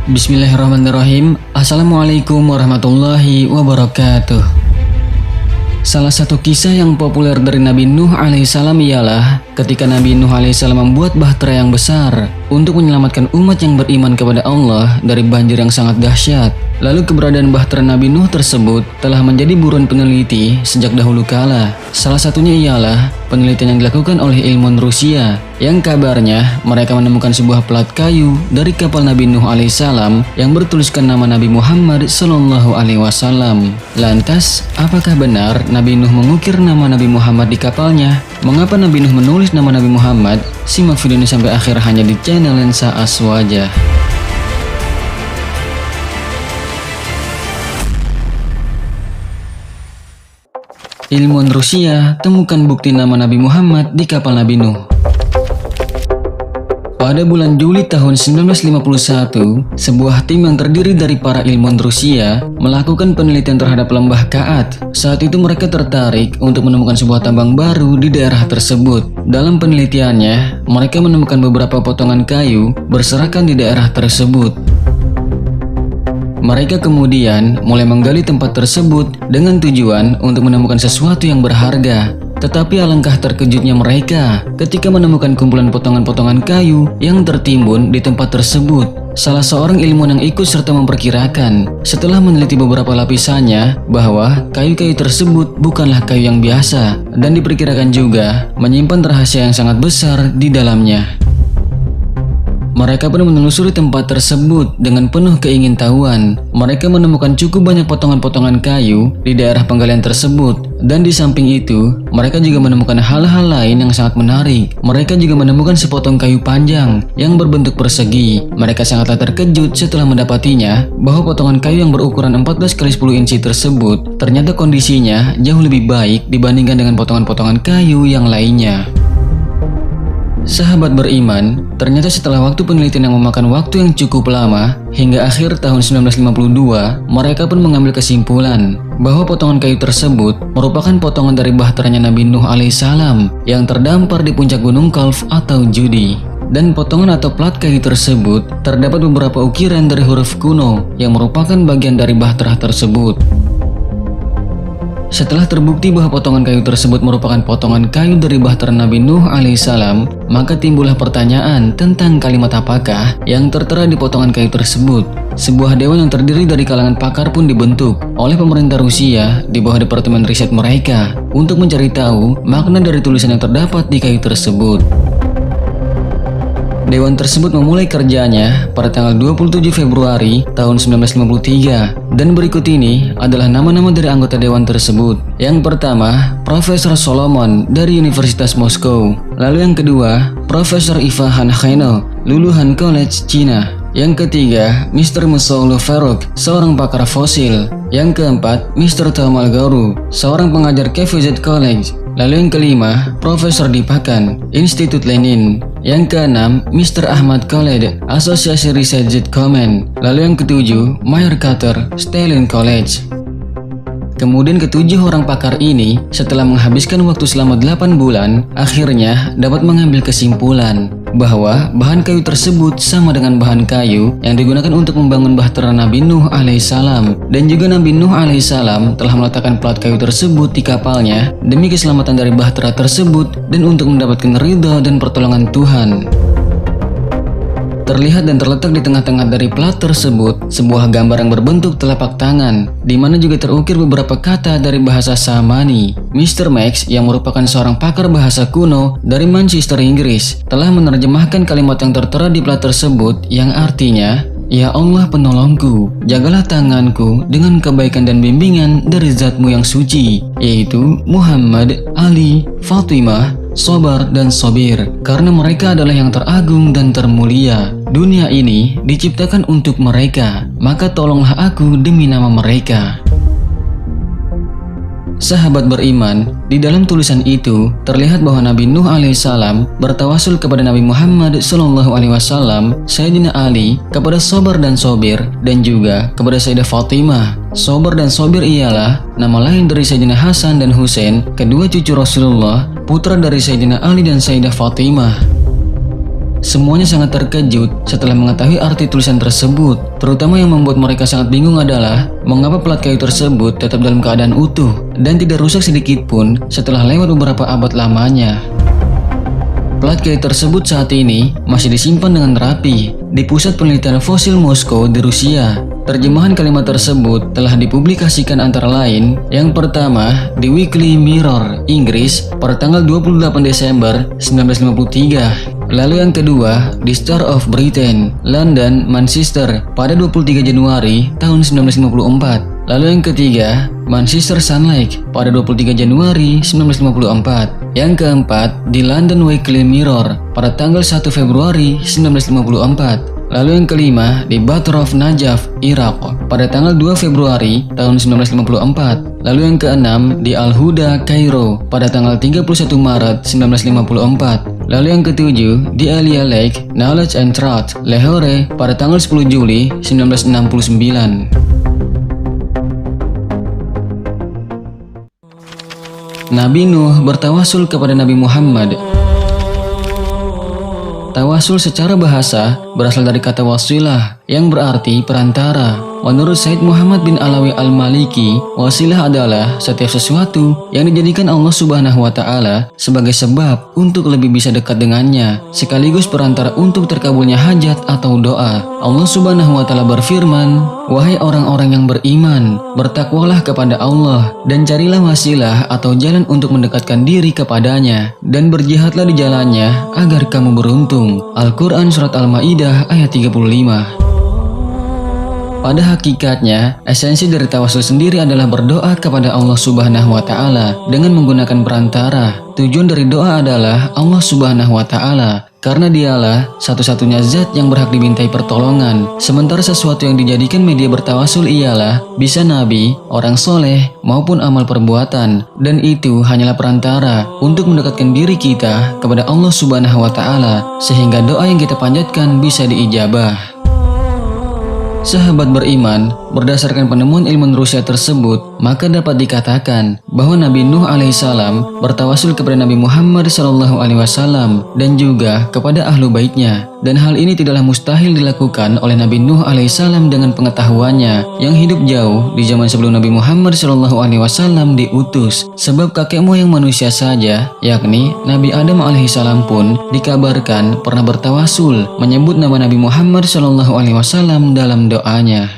Bismillahirrahmanirrahim. Assalamualaikum warahmatullahi wabarakatuh. Salah satu kisah yang populer dari Nabi Nuh alaihissalam ialah ketika Nabi Nuh alaihissalam membuat bahtera yang besar untuk menyelamatkan umat yang beriman kepada Allah dari banjir yang sangat dahsyat. Lalu keberadaan bahtera Nabi Nuh tersebut telah menjadi buruan peneliti sejak dahulu kala. Salah satunya ialah penelitian yang dilakukan oleh ilmuwan Rusia yang kabarnya mereka menemukan sebuah plat kayu dari kapal Nabi Nuh alaihissalam yang bertuliskan nama Nabi Muhammad sallallahu alaihi wasallam. Lantas, apakah benar Nabi Nuh mengukir nama Nabi Muhammad di kapalnya? Mengapa Nabi Nuh menulis nama Nabi Muhammad? Simak video ini sampai akhir hanya di channel Lensa Aswaja. Ilmuwan Rusia temukan bukti nama Nabi Muhammad di kapal Nabi Nuh. Pada bulan Juli tahun 1951, sebuah tim yang terdiri dari para ilmuwan Rusia melakukan penelitian terhadap lembah Kaat. Saat itu mereka tertarik untuk menemukan sebuah tambang baru di daerah tersebut. Dalam penelitiannya, mereka menemukan beberapa potongan kayu berserakan di daerah tersebut. Mereka kemudian mulai menggali tempat tersebut dengan tujuan untuk menemukan sesuatu yang berharga. Tetapi alangkah terkejutnya mereka ketika menemukan kumpulan potongan-potongan kayu yang tertimbun di tempat tersebut. Salah seorang ilmuwan yang ikut serta memperkirakan setelah meneliti beberapa lapisannya bahwa kayu-kayu tersebut bukanlah kayu yang biasa dan diperkirakan juga menyimpan rahasia yang sangat besar di dalamnya. Mereka pun menelusuri tempat tersebut dengan penuh keingintahuan. Mereka menemukan cukup banyak potongan-potongan kayu di daerah penggalian tersebut. Dan di samping itu, mereka juga menemukan hal-hal lain yang sangat menarik. Mereka juga menemukan sepotong kayu panjang yang berbentuk persegi. Mereka sangatlah terkejut setelah mendapatinya bahwa potongan kayu yang berukuran 14 x 10 inci tersebut ternyata kondisinya jauh lebih baik dibandingkan dengan potongan-potongan kayu yang lainnya. Sahabat beriman, ternyata setelah waktu penelitian yang memakan waktu yang cukup lama, hingga akhir tahun 1952, mereka pun mengambil kesimpulan bahwa potongan kayu tersebut merupakan potongan dari bahteranya Nabi Nuh alaihissalam yang terdampar di puncak gunung Kalf atau Judi. Dan potongan atau plat kayu tersebut terdapat beberapa ukiran dari huruf kuno yang merupakan bagian dari bahtera tersebut. Setelah terbukti bahwa potongan kayu tersebut merupakan potongan kayu dari bahtera Nabi Nuh alaihissalam, maka timbullah pertanyaan tentang kalimat apakah yang tertera di potongan kayu tersebut. Sebuah dewan yang terdiri dari kalangan pakar pun dibentuk oleh pemerintah Rusia di bawah departemen riset mereka untuk mencari tahu makna dari tulisan yang terdapat di kayu tersebut. Dewan tersebut memulai kerjanya pada tanggal 27 Februari tahun 1953 dan berikut ini adalah nama-nama dari anggota dewan tersebut. Yang pertama, Profesor Solomon dari Universitas Moskow. Lalu yang kedua, Profesor Iva Hankheno, Luluhan College, Cina. Yang ketiga, Mr. Musoulu Faruk, seorang pakar fosil. Yang keempat, Mr. Tom Algaru, seorang pengajar KVZ College. Lalu yang kelima, Profesor Dipakan, Institut Lenin. Yang keenam, Mr. Ahmad Khaled, Asosiasi Riset Komen. Lalu yang ketujuh, Mayer Carter, Stalin College. Kemudian ketujuh orang pakar ini setelah menghabiskan waktu selama 8 bulan, akhirnya dapat mengambil kesimpulan bahwa bahan kayu tersebut sama dengan bahan kayu yang digunakan untuk membangun bahtera Nabi Nuh alaihissalam. Dan juga Nabi Nuh alaihissalam telah meletakkan plat kayu tersebut di kapalnya demi keselamatan dari bahtera tersebut dan untuk mendapatkan ridha dan pertolongan Tuhan. Terlihat dan terletak di tengah-tengah dari plat tersebut sebuah gambar yang berbentuk telapak tangan, di mana juga terukir beberapa kata dari bahasa Samani. Mr. Max, yang merupakan seorang pakar bahasa kuno dari Manchester, Inggris, telah menerjemahkan kalimat yang tertera di plat tersebut yang artinya, "Ya Allah penolongku, jagalah tanganku dengan kebaikan dan bimbingan dari zatmu yang suci," yaitu Muhammad, Ali, Fatimah, Sobar dan Sobir, karena mereka adalah yang teragung dan termulia. Dunia ini diciptakan untuk mereka, maka tolonglah aku demi nama mereka. Sahabat beriman, di dalam tulisan itu terlihat bahwa Nabi Nuh alaihissalam bertawasul kepada Nabi Muhammad sallallahu alaihi wasallam, Sayyidina Ali, kepada Sobar dan Sobir, dan juga kepada Sayyidah Fatimah. Sobar dan Sobir ialah nama lain dari Sayyidina Hasan dan Husain, kedua cucu Rasulullah, putra dari Sayyidina Ali dan Sayyidah Fatimah. semuanya sangat terkejut setelah mengetahui arti tulisan tersebut. Terutama yang membuat mereka sangat bingung adalah mengapa plat kayu tersebut tetap dalam keadaan utuh dan tidak rusak sedikit pun setelah lewat beberapa abad lamanya. Plat kayu tersebut saat ini masih disimpan dengan rapi di Pusat Penelitian Fosil Moskow di Rusia. Terjemahan kalimat tersebut telah dipublikasikan antara lain yang pertama di Weekly Mirror, Inggris pada tanggal 28 Desember 1953. Lalu yang kedua di Star of Britain, London, Manchester pada 23 Januari tahun 1954. Lalu yang ketiga, Manchester Sunlight pada 23 Januari 1954. Yang keempat, di London Weekly Mirror pada tanggal 1 Februari 1954. Lalu yang kelima, di Bator of Najaf, Irak pada tanggal 2 Februari tahun 1954. Lalu yang keenam, di Al-Huda, Kairo pada tanggal 31 Maret 1954. Lalu yang ketujuh, di Alia Lake, Knowledge and Truth, Lahore pada tanggal 10 Juli 1969. Nabi Nuh bertawasul kepada Nabi Muhammad. Tawasul secara bahasa berasal dari kata wasilah yang berarti perantara. Menurut Said Muhammad bin Alawi Al-Maliki, wasilah adalah setiap sesuatu yang dijadikan Allah Subhanahu wa Ta'ala sebagai sebab untuk lebih bisa dekat dengannya, sekaligus perantara untuk terkabulnya hajat atau doa. Allah Subhanahu wa Ta'ala berfirman, "Wahai orang-orang yang beriman, bertakwalah kepada Allah dan carilah wasilah atau jalan untuk mendekatkan diri kepadanya dan berjihadlah di jalannya agar kamu beruntung." Al-Quran Surat Al-Ma'idah ayat 35. Pada hakikatnya, esensi dari tawasul sendiri adalah berdoa kepada Allah Subhanahu wa Ta'ala dengan menggunakan perantara. Tujuan dari doa adalah Allah Subhanahu wa Ta'ala, karena dialah satu-satunya zat yang berhak dimintai pertolongan. Sementara sesuatu yang dijadikan media bertawasul ialah bisa nabi, orang soleh, maupun amal perbuatan, dan itu hanyalah perantara untuk mendekatkan diri kita kepada Allah Subhanahu wa Ta'ala, sehingga doa yang kita panjatkan bisa diijabah. Sahabat beriman, berdasarkan penemuan ilmu Rusia tersebut, maka dapat dikatakan bahwa Nabi Nuh alaihissalam bertawasul kepada Nabi Muhammad SAW dan juga kepada ahlu baitnya. Dan hal ini tidaklah mustahil dilakukan oleh Nabi Nuh alaihissalam dengan pengetahuannya yang hidup jauh di zaman sebelum Nabi Muhammad SAW diutus. Sebab kakek moyang manusia saja, yakni Nabi Adam alaihissalam pun dikabarkan pernah bertawasul menyebut nama Nabi Muhammad SAW dalam doanya.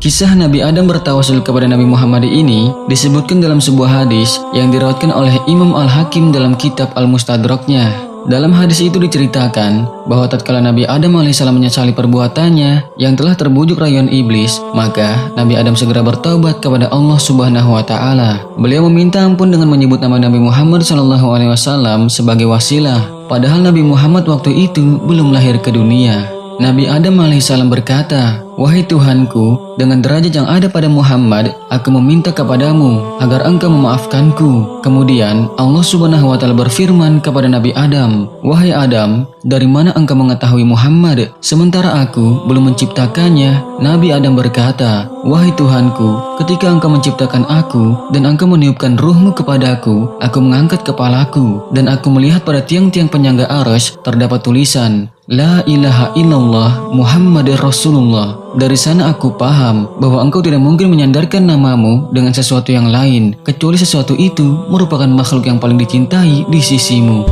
Kisah Nabi Adam bertawasul kepada Nabi Muhammad ini disebutkan dalam sebuah hadis yang diriwayatkan oleh Imam Al-Hakim dalam kitab Al-Mustadraknya. Dalam hadis itu diceritakan bahwa tatkala Nabi Adam alaihissalam menyesali perbuatannya yang telah terbujuk rayuan iblis, maka Nabi Adam segera bertaubat kepada Allah Subhanahu wa Ta'ala. Beliau meminta ampun dengan menyebut nama Nabi Muhammad SAW sebagai wasilah, padahal Nabi Muhammad waktu itu belum lahir ke dunia. Nabi Adam alaihissalam berkata, "Wahai Tuhanku, dengan derajat yang ada pada Muhammad, aku meminta kepadamu agar engkau memaafkanku." Kemudian Allah Subhanahu wa Ta'ala berfirman kepada Nabi Adam, "Wahai Adam, dari mana engkau mengetahui Muhammad sementara aku belum menciptakannya?" Nabi Adam berkata, "Wahai Tuhanku, ketika engkau menciptakan aku dan engkau meniupkan ruhmu kepadaku, aku mengangkat kepalaku dan aku melihat pada tiang-tiang penyangga arsy terdapat tulisan, La ilaha illallah Muhammadur Rasulullah. Dari sana aku paham bahwa engkau tidak mungkin menyandarkan namamu dengan sesuatu yang lain, kecuali sesuatu itu merupakan makhluk yang paling dicintai di sisimu."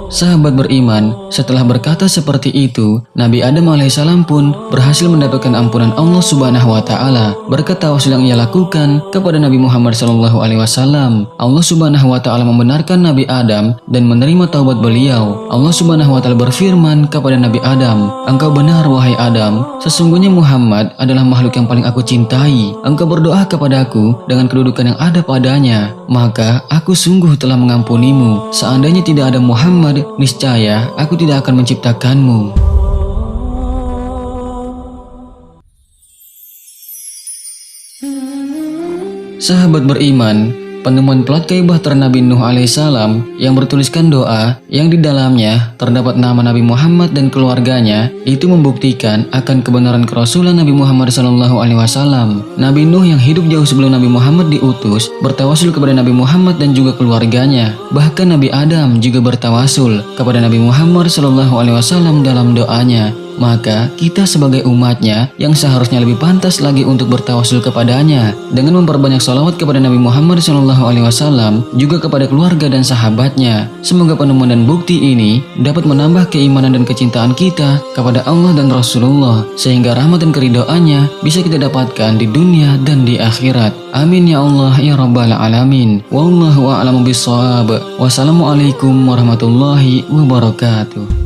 Sahabat beriman, setelah berkata seperti itu, Nabi Adam alaihissalam pun berhasil mendapatkan ampunan Allah Subhanahu wa Ta'ala berkat tawasul yang ia lakukan kepada Nabi Muhammad SAW. Allah Subhanahu wa Ta'ala membenarkan Nabi Adam dan menerima taubat beliau. Allah Subhanahu wa Ta'ala berfirman kepada Nabi Adam, "Engkau benar wahai Adam, sesungguhnya Muhammad adalah makhluk yang paling aku cintai. Engkau berdoa kepadaku dengan kedudukan yang ada padanya, maka aku sungguh telah mengampunimu. Seandainya tidak ada Muhammad, niscaya aku tidak akan menciptakanmu." Sahabat beriman, penemuan plat kaibah Nabi Nuh alaihissalam yang bertuliskan doa yang di dalamnya terdapat nama Nabi Muhammad dan keluarganya, itu membuktikan akan kebenaran kerasulan Nabi Muhammad SAW. Nabi Nuh yang hidup jauh sebelum Nabi Muhammad diutus bertawasul kepada Nabi Muhammad dan juga keluarganya. Bahkan Nabi Adam juga bertawasul kepada Nabi Muhammad SAW dalam doanya. Maka kita sebagai umatnya yang seharusnya lebih pantas lagi untuk bertawasul kepadanya dengan memperbanyak salawat kepada Nabi Muhammad SAW, juga kepada keluarga dan sahabatnya. Semoga penemuan dan bukti ini dapat menambah keimanan dan kecintaan kita kepada Allah dan Rasulullah, sehingga rahmat dan keridhaannya bisa kita dapatkan di dunia dan di akhirat. Amin ya Allah ya Rabbal Alamin. Wallahu a'lamu bissawab. Wassalamualaikum warahmatullahi wabarakatuh.